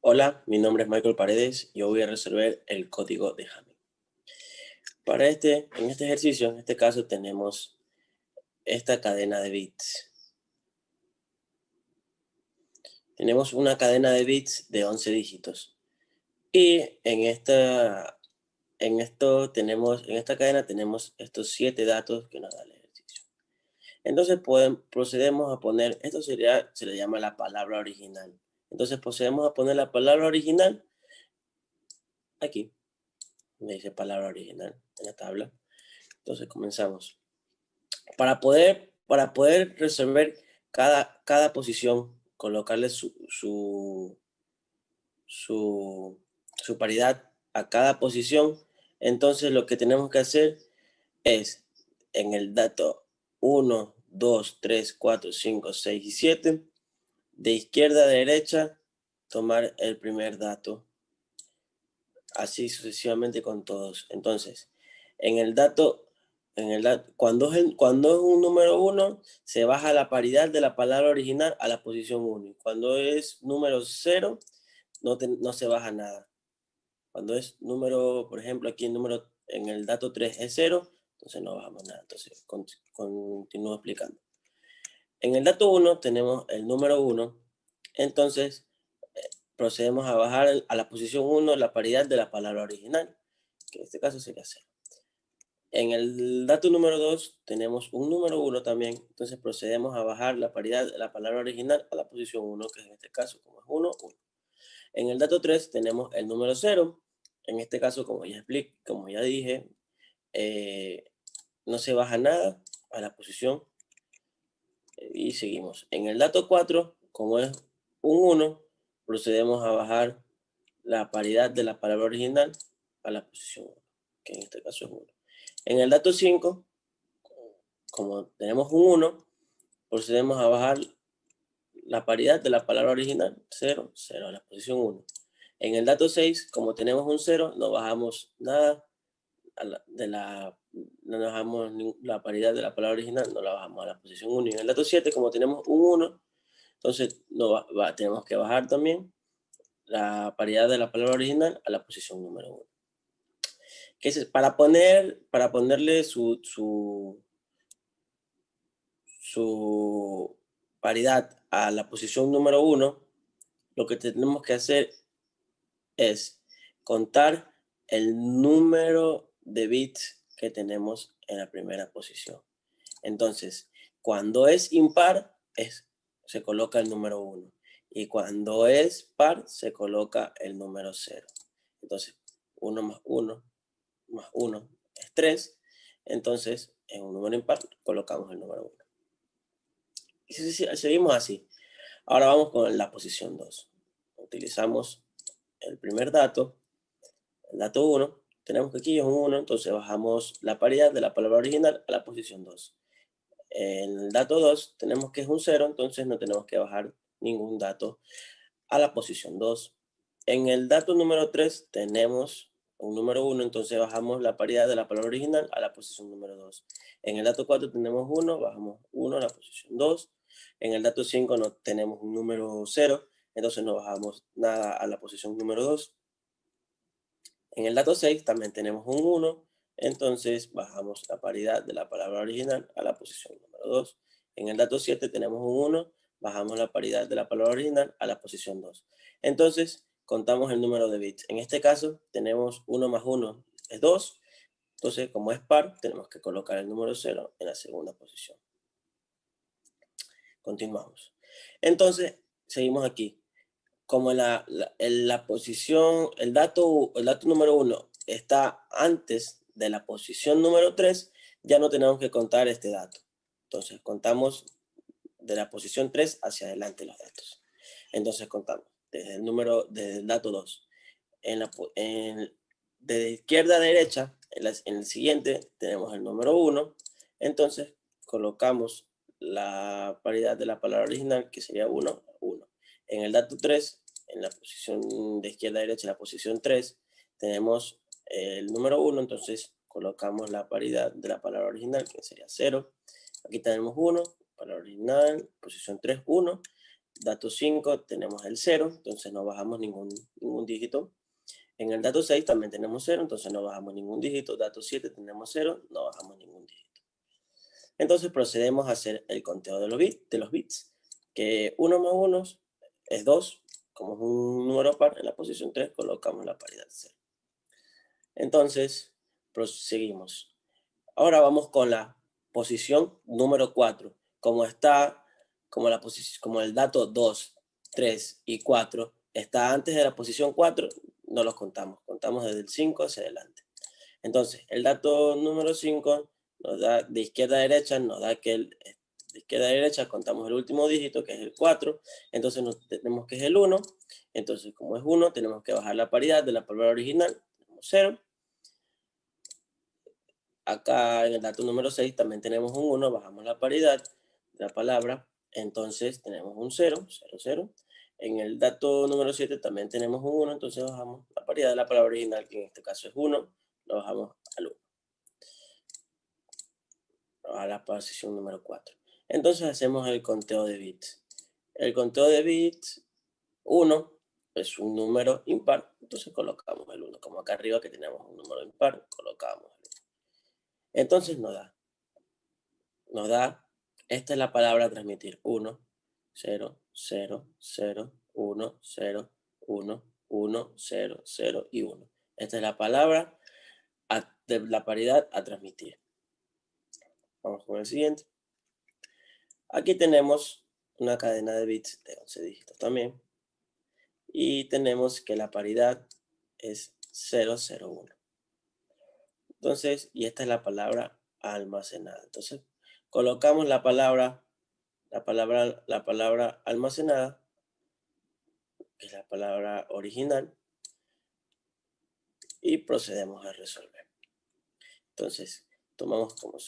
Hola, mi nombre es Michael Paredes y yo voy a resolver el código de Hamming. En este ejercicio, en este caso, tenemos esta cadena de bits. Tenemos una cadena de bits de 11 dígitos. Y en esta cadena tenemos estos 7 datos que nos da el ejercicio. Entonces procedemos a poner, se le llama la palabra original. Entonces procedemos a poner la palabra original aquí, donde dice palabra original en la tabla. Entonces comenzamos. Para poder resolver cada posición, colocarle su, su paridad a cada posición, entonces lo que tenemos que hacer es en el dato 1, 2, 3, 4, 5, 6 y 7, de izquierda a derecha, tomar el primer dato, así sucesivamente con todos. Entonces, en el dato cuando es un número 1, se baja la paridad de la palabra original a la posición 1. Y cuando es número 0, no se baja nada. Cuando es número, por ejemplo, aquí en el dato 3 es 0, entonces no bajamos nada. Entonces, continúo explicando. En el dato 1 tenemos el número 1, entonces procedemos a bajar a la posición 1 la paridad de la palabra original, que en este caso sería 0. En el dato número 2 tenemos un número 1 también, entonces procedemos a bajar la paridad de la palabra original a la posición 1, que en este caso como es 1, 1. En el dato 3 tenemos el número 0, en este caso como ya dije, no se baja nada a la posición y seguimos. En el dato 4, como es un 1, procedemos a bajar la paridad de la palabra original a la posición 1, que en este caso es 1. En el dato 5, como tenemos un 1, procedemos a bajar la paridad de la palabra original, 0, 0 a la posición 1. En el dato 6, como tenemos un 0, no bajamos nada no bajamos la paridad de la palabra original, no la bajamos a la posición 1. Y en el dato 7, como tenemos un 1, entonces tenemos que bajar también la paridad de la palabra original a la posición número 1. Para ponerle su paridad a la posición número 1, lo que tenemos que hacer es contar el número de bits que tenemos en la primera posición. Entonces, cuando es impar, se coloca el número 1. Y cuando es par, se coloca el número 0. Entonces, 1 más 1 más 1 es 3. Entonces, en un número impar, colocamos el número 1. Y seguimos así. Ahora vamos con la posición 2. Utilizamos el primer dato, el dato 1. Tenemos que aquí es un 1, entonces bajamos la paridad de la palabra original a la posición 2. En el dato 2 tenemos que es un 0, entonces no tenemos que bajar ningún dato a la posición 2. En el dato número 3 tenemos un número 1, entonces bajamos la paridad de la palabra original a la posición número 2. En el dato 4 tenemos 1, bajamos 1 a la posición 2. En el dato 5 no tenemos un número 0, entonces no bajamos nada a la posición número 2. En el dato 6 también tenemos un 1, entonces bajamos la paridad de la palabra original a la posición número 2. En el dato 7 tenemos un 1, bajamos la paridad de la palabra original a la posición 2. Entonces, contamos el número de bits. En este caso, tenemos 1 más 1 es 2. Entonces, como es par, tenemos que colocar el número 0 en la segunda posición. Continuamos. Entonces, seguimos aquí. Como la posición, el dato número 1 está antes de la posición número 3, ya no tenemos que contar este dato. Entonces, contamos de la posición 3 hacia adelante los datos. Entonces, contamos desde el dato 2. De izquierda a derecha, en el siguiente, tenemos el número 1. Entonces, colocamos la paridad de la palabra original, que sería 1, 1. En el dato 3, en la posición de izquierda a derecha, en la posición 3, tenemos el número 1, entonces colocamos la paridad de la palabra original, que sería 0. Aquí tenemos 1, palabra original, posición 3, 1. dato 5 tenemos el 0, entonces no bajamos ningún dígito. En el dato 6 también tenemos 0, entonces no bajamos ningún dígito. Dato 7 tenemos 0, no bajamos ningún dígito. Entonces procedemos a hacer el conteo de los bits, que 1 más 1 es 2, como es un número par, en la posición 3 colocamos la paridad 0. Entonces, proseguimos. Ahora vamos con la posición número 4. Como el dato 2, 3 y 4 está antes de la posición 4, no los contamos. Contamos desde el 5 hacia adelante. Entonces, el dato número 5 nos da de izquierda a derecha, nos da que de izquierda a derecha contamos el último dígito, que es el 4. Entonces tenemos que es el 1. Entonces, como es 1, tenemos que bajar la paridad de la palabra original. Tenemos 0. Acá en el dato número 6 también tenemos un 1, bajamos la paridad de la palabra, entonces tenemos un 0, 0, 0. En el dato número 7 también tenemos un 1, entonces bajamos la paridad de la palabra original, que en este caso es 1, lo bajamos al 1, a la posición número 4. Entonces hacemos el conteo de bits. El conteo de bits 1 es un número impar, entonces colocamos el 1, como acá arriba que tenemos un número impar, colocamos el 1. Entonces nos da, esta es la palabra a transmitir, 1, 0, 0, 0, 1, 0, 1, 1, 0, 0 y 1. Esta es la palabra de la paridad a transmitir. Vamos con el siguiente. Aquí tenemos una cadena de bits de 11 dígitos también. Y tenemos que la paridad es 0, 0, 1. Entonces, y esta es la palabra almacenada. Entonces, colocamos la palabra almacenada, que es la palabra original, y procedemos a resolver. Entonces, tomamos como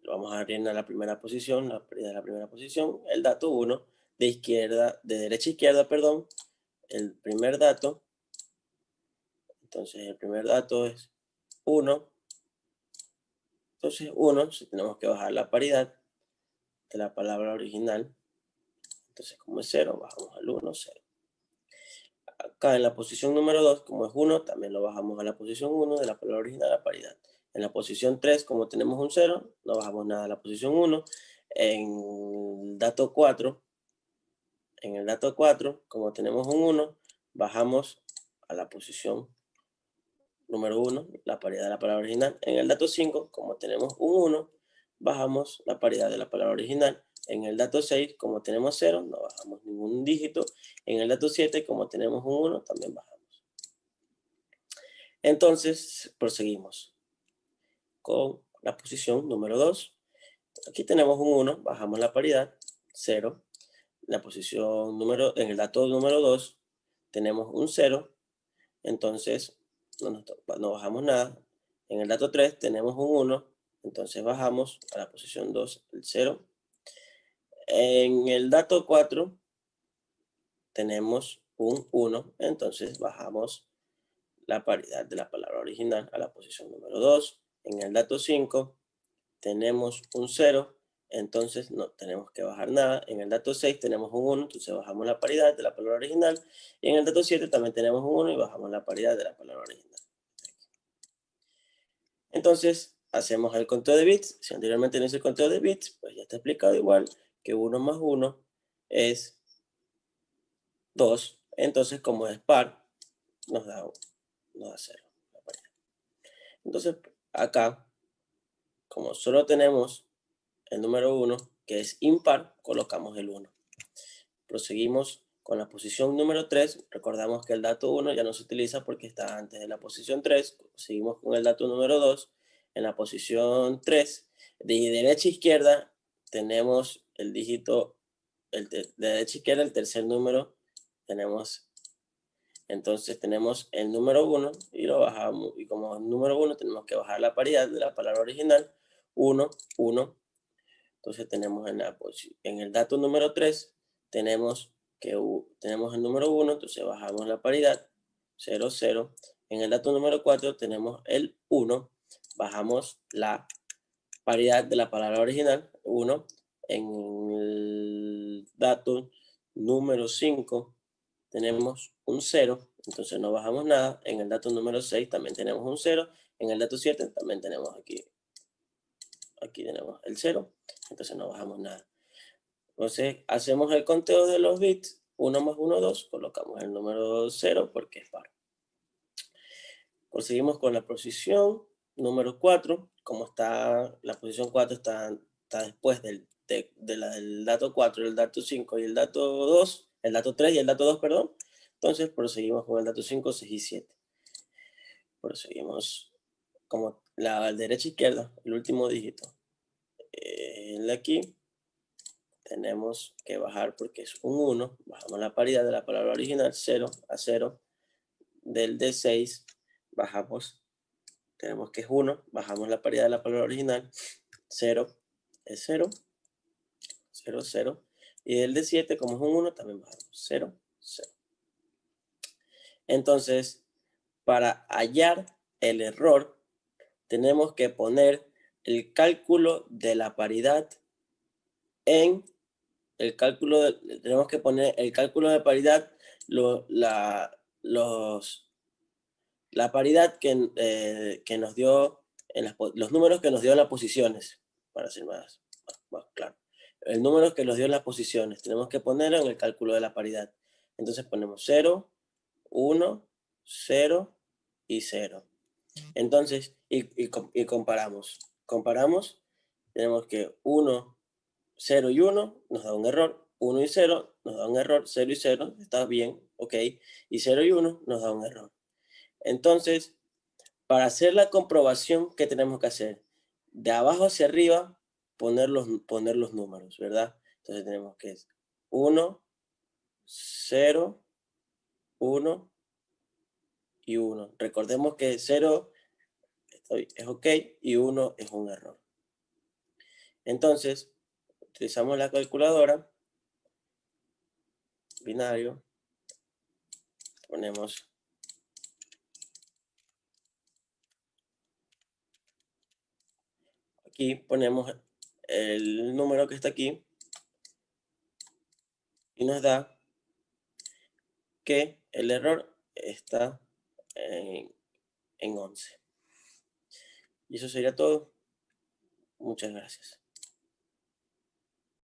vamos a abrir la primera posición, la primera posición, el dato 1, de derecha a izquierda, perdón, el primer dato. Entonces, el primer dato es 1. Entonces, 1, si tenemos que bajar la paridad de la palabra original, entonces como es 0, bajamos al 1, 0. Acá en la posición número 2, como es 1, también lo bajamos a la posición 1 de la palabra original a la paridad. En la posición 3, como tenemos un 0, no bajamos nada a la posición 1. En el dato 4, como tenemos un 1, bajamos a la posición número 1, la paridad de la palabra original. En el dato 5, como tenemos un 1, bajamos la paridad de la palabra original. En el dato 6, como tenemos 0, no bajamos ningún dígito. En el dato 7, como tenemos un 1, también bajamos. Entonces, proseguimos con la posición número 2. Aquí tenemos un 1, bajamos la paridad, 0. En el dato número 2 tenemos un 0, entonces no bajamos nada. En el dato 3 tenemos un 1, entonces bajamos a la posición 2 el 0. En el dato 4 tenemos un 1, entonces bajamos la paridad de la palabra original a la posición número 2. En el dato 5 tenemos un 0, entonces no tenemos que bajar nada. En el dato 6 tenemos un 1, entonces bajamos la paridad de la palabra original. Y en el dato 7 también tenemos un 1 y bajamos la paridad de la palabra original. Entonces hacemos el conteo de bits. Si anteriormente no hice el conteo de bits, pues ya está explicado igual que 1 más 1 es 2. Entonces como es par, nos da 0. Entonces acá, como solo tenemos el número 1, que es impar, colocamos el 1. Proseguimos con la posición número 3. Recordamos que el dato 1 ya no se utiliza porque está antes de la posición 3. Seguimos con el dato número 2. En la posición 3, de derecha a izquierda, tenemos el dígito, de derecha a izquierda, el tercer número, entonces tenemos el número 1 y lo bajamos. Y como el número 1 tenemos que bajar la paridad de la palabra original, 1, 1. Entonces tenemos en el dato número 3, tenemos el número 1, entonces bajamos la paridad, 0, 0. En el dato número 4 tenemos el 1, bajamos la paridad de la palabra original, 1. En el dato número 5 tenemos un 0, entonces no bajamos nada. En el dato número 6 también tenemos un 0. En el dato 7 también tenemos aquí tenemos el 0, entonces no bajamos nada. Entonces hacemos el conteo de los bits, 1 más 1, 2, colocamos el número 0 porque es par. Proseguimos con la posición número 4, como está, la posición 4 está después del dato 4, el dato 5 y el dato 2, el dato 3 y el dato 2, perdón. Entonces proseguimos con el dato 5, 6 y 7. Proseguimos como la derecha izquierda, el último dígito. El de aquí tenemos que bajar porque es un 1, bajamos la paridad de la palabra original, 0 a 0, del D6 bajamos, tenemos que es 1, bajamos la paridad de la palabra original, 0 es 0, 0, 0, y del D7 como es un 1 también bajamos, 0, 0. Entonces, para hallar el error, tenemos que poner el cálculo de la paridad en tenemos que poner el cálculo de paridad, la paridad que nos dio, los números que nos dio en las posiciones, para ser más claro. El número que nos dio en las posiciones, tenemos que ponerlo en el cálculo de la paridad. Entonces ponemos 0, 1, 0 y 0. Entonces, y comparamos. Comparamos, tenemos que 1, 0 y 1 nos da un error, 1 y 0 nos da un error, 0 y 0 está bien, ok, y 0 y 1 nos da un error. Entonces, para hacer la comprobación, ¿qué tenemos que hacer? De abajo hacia arriba, poner los números, ¿verdad? Entonces tenemos que es 1, 0, 1 y 1. Recordemos que 0 es ok y 1 es un error. Entonces, utilizamos la calculadora, binario, ponemos aquí, ponemos el número que está aquí y nos da que el error está en 11. Y eso sería todo. Muchas gracias.